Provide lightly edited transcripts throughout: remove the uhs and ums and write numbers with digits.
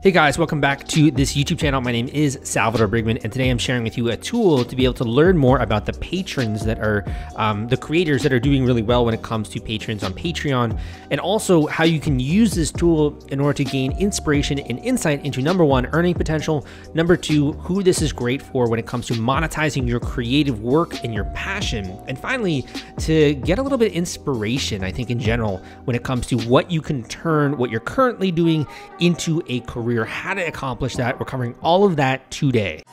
Hey guys, welcome back to this YouTube channel. My name is Salvador Briggman, and today I'm sharing with you a tool to be able to learn more about the patrons that are the creators that are doing really well when it comes to patrons on Patreon, and also how you can use this tool in order to gain inspiration and insight into number one, earning potential, number two, who this is great for when it comes to monetizing your creative work and your passion, and finally, to get a little bit of inspiration, I think in general, when it comes to what you can turn what you're currently doing into a career. How to accomplish that. We're covering all of that today.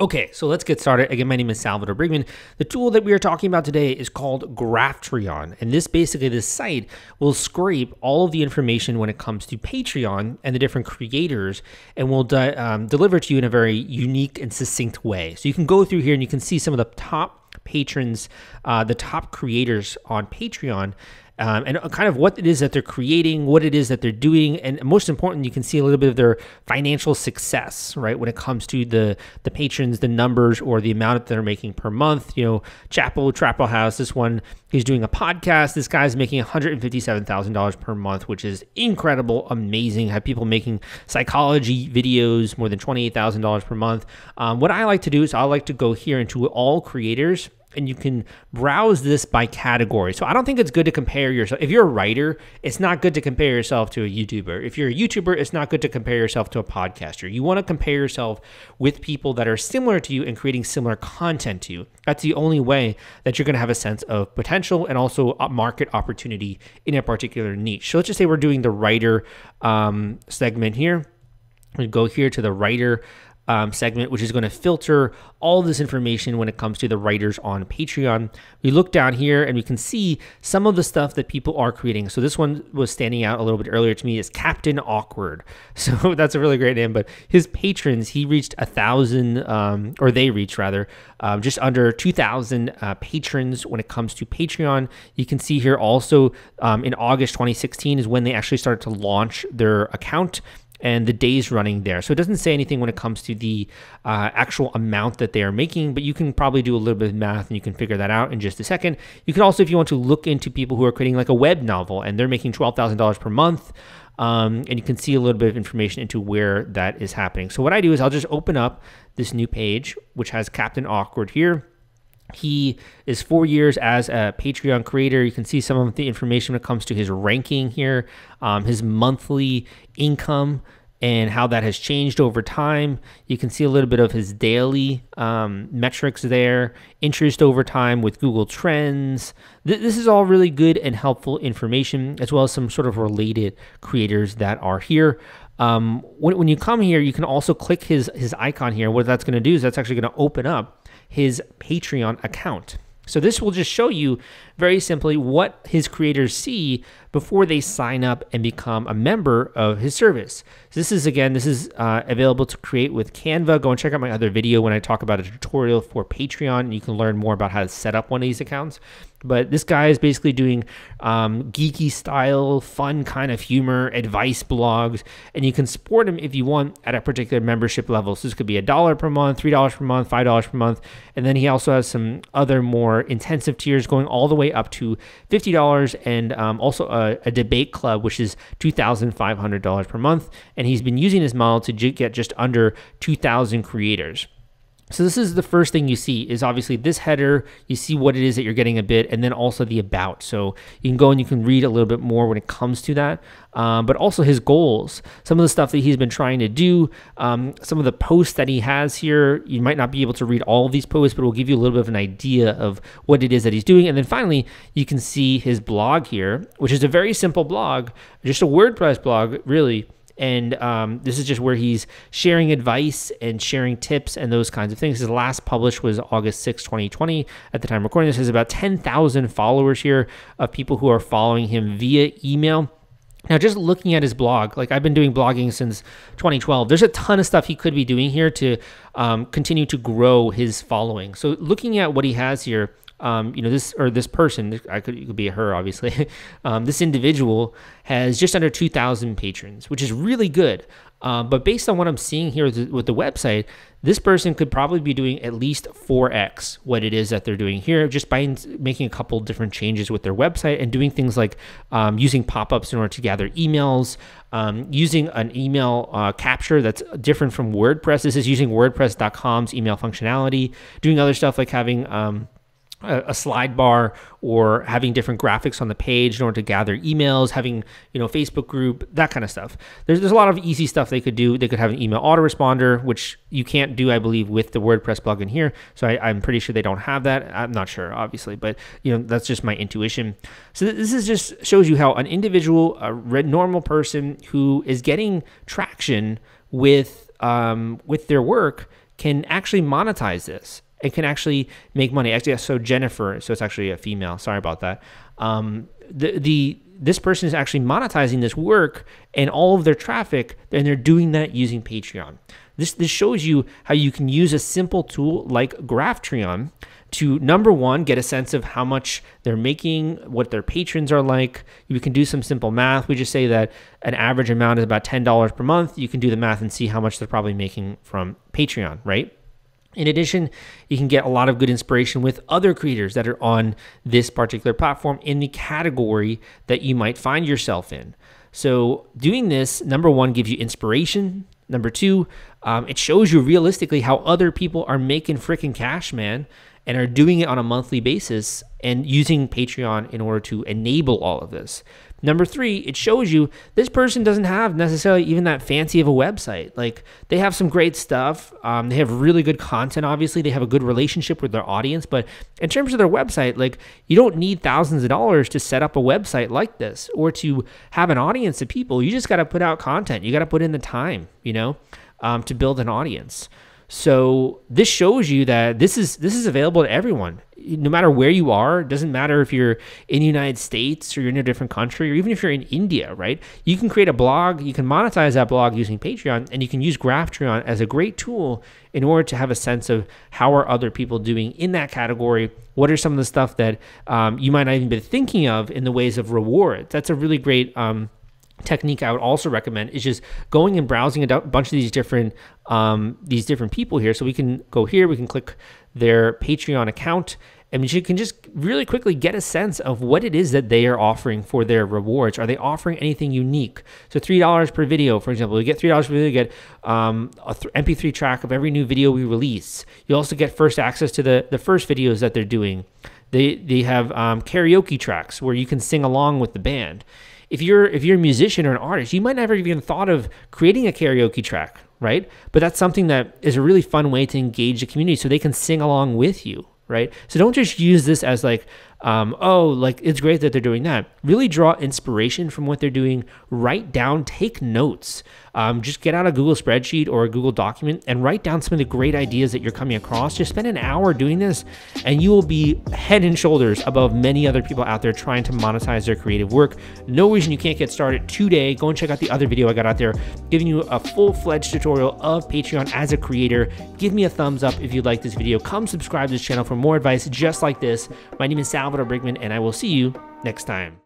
Okay, so let's get started. Again, my name is Salvador Briggman. The tool that we are talking about today is called Graphtreon, and this site will scrape all of the information when it comes to Patreon and the different creators, and will deliver to you in a very unique and succinct way. So you can go through here and you can see some of the top patrons, the top creators on Patreon, and kind of what it is that they're creating, what it is that they're doing, and most important, you can see a little bit of their financial success, right? When it comes to the patrons, the numbers, or the amount that they're making per month. You know, Trapple House, this one, he's doing a podcast. This guy's making $157,000 per month, which is incredible, amazing. Have people making psychology videos more than $28,000 per month. What I like to do is I like to go here into all creators, and you can browse this by category. So I don't think it's good to compare yourself. If you're a writer, it's not good to compare yourself to a YouTuber. If you're a YouTuber, it's not good to compare yourself to a podcaster. You want to compare yourself with people that are similar to you and creating similar content to you. That's the only way that you're going to have a sense of potential and also a market opportunity in a particular niche. So let's just say we're doing the writer segment here. We go here to the writer segment, which is going to filter all this information when it comes to the writers on Patreon. We look down here and we can see some of the stuff that people are creating. So this one was standing out a little bit earlier to me is Captain Awkward. So that's a really great name, but his patrons, he reached 1,000, or they reached rather, just under 2,000 patrons when it comes to Patreon. You can see here also in August 2016 is when they actually started to launch their account, and the days running there. So it doesn't say anything when it comes to the actual amount that they are making, but you can probably do a little bit of math and you can figure that out in just a second. You can also, if you want to look into people who are creating like a web novel and they're making $12,000 per month, and you can see a little bit of information into where that is happening. So what I do is I'll just open up this new page, which has Captain Awkward here. He is 4 years as a Patreon creator. You can see some of the information when it comes to his ranking here, his monthly income, and how that has changed over time. You can see a little bit of his daily metrics there, interest over time with Google Trends. This is all really good and helpful information, as well as some sort of related creators that are here. When you come here, you can also click his icon here. What that's going to do is that's actually going to open up his Patreon account. So this will just show you very simply what his creators see before they sign up and become a member of his service. So this is available to create with Canva. Go and check out my other video when I talk about a tutorial for Patreon. You can learn more about how to set up one of these accounts. But this guy is basically doing geeky style, fun kind of humor, advice blogs, and you can support him if you want at a particular membership level. So this could be $1 per month, $3 per month, $5 per month. And then he also has some other more intensive tiers going all the way up to $50, and also a debate club, which is $2,500 per month. And he's been using this model to get just under 2,000 creators. So this is the first thing you see is obviously this header. You see what it is that you're getting a bit, and then also the about. So you can go and you can read a little bit more when it comes to that, but also his goals, some of the stuff that he's been trying to do, some of the posts that he has here. You might not be able to read all of these posts, but it will give you a little bit of an idea of what it is that he's doing. And then finally, you can see his blog here, which is a very simple blog, just a WordPress blog, really. And this is just where he's sharing advice and sharing tips and those kinds of things. His last published was August 6, 2020. At the time of recording this, has about 10,000 followers here of people who are following him via email. Now, just looking at his blog, like I've been doing blogging since 2012, there's a ton of stuff he could be doing here to continue to grow his following. So looking at what he has here, this person, it could be her, obviously. This individual has just under 2,000 patrons, which is really good. But based on what I'm seeing here with the website, this person could probably be doing at least 4x what it is that they're doing here, just by making a couple different changes with their website and doing things like using pop-ups in order to gather emails, using an email capture that's different from WordPress. This is using WordPress.com's email functionality, doing other stuff like having a slide bar or having different graphics on the page in order to gather emails, having, Facebook group, that kind of stuff. There's a lot of easy stuff they could do. They could have an email autoresponder, which you can't do, I believe, with the WordPress plugin here. So I'm pretty sure they don't have that. I'm not sure, obviously, but that's just my intuition. So this is just shows you how an individual, a normal person who is getting traction with their work can actually monetize this. It can actually make money. Actually, so Jennifer, so it's actually a female. Sorry about that. This person is actually monetizing this work and all of their traffic, and they're doing that using Patreon. This shows you how you can use a simple tool like Graphtreon to, number one, get a sense of how much they're making, what their patrons are like. You can do some simple math. We just say that an average amount is about $10 per month. You can do the math and see how much they're probably making from Patreon, right? In addition, you can get a lot of good inspiration with other creators that are on this particular platform in the category that you might find yourself in. So doing this, number one, gives you inspiration. Number two, it shows you realistically how other people are making freaking cash, man, and are doing it on a monthly basis and using Patreon in order to enable all of this. Number three, it shows you this person doesn't have necessarily even that fancy of a website. Like, they have some great stuff. They have really good content, obviously. They have a good relationship with their audience. But in terms of their website, like, you don't need thousands of dollars to set up a website like this or to have an audience of people. You just got to put out content. You got to put in the time, to build an audience. So this shows you that this is available to everyone, no matter where you are. It doesn't matter if you're in the United States or you're in a different country, or even if you're in India, right? You can create a blog, you can monetize that blog using Patreon, and you can use Graphtreon as a great tool in order to have a sense of how are other people doing in that category. What are some of the stuff that you might not even be thinking of in the ways of rewards? That's a really great technique I would also recommend, is just going and browsing a bunch of these different people here. So we can go here, we can click their Patreon account, and you can just really quickly get a sense of what it is that they are offering for their rewards. Are they offering anything unique? So $3 per video, for example. You get $3 per video, you get a MP3 track of every new video we release. You also get first access to the first videos that they're doing. They have karaoke tracks where you can sing along with the band. If you're a musician or an artist, you might never even thought of creating a karaoke track, right? But that's something that is a really fun way to engage the community so they can sing along with you, right? So don't just use this as like, it's great that they're doing that. Really draw inspiration from what they're doing. Write down, take notes. Just get out a Google spreadsheet or a Google document and write down some of the great ideas that you're coming across. Just spend an hour doing this and you will be head and shoulders above many other people out there trying to monetize their creative work. No reason you can't get started today. Go and check out the other video I got out there giving you a full-fledged tutorial of Patreon as a creator. Give me a thumbs up if you like this video. Come subscribe to this channel for more advice just like this. My name is Salvador Briggman, and I will see you next time.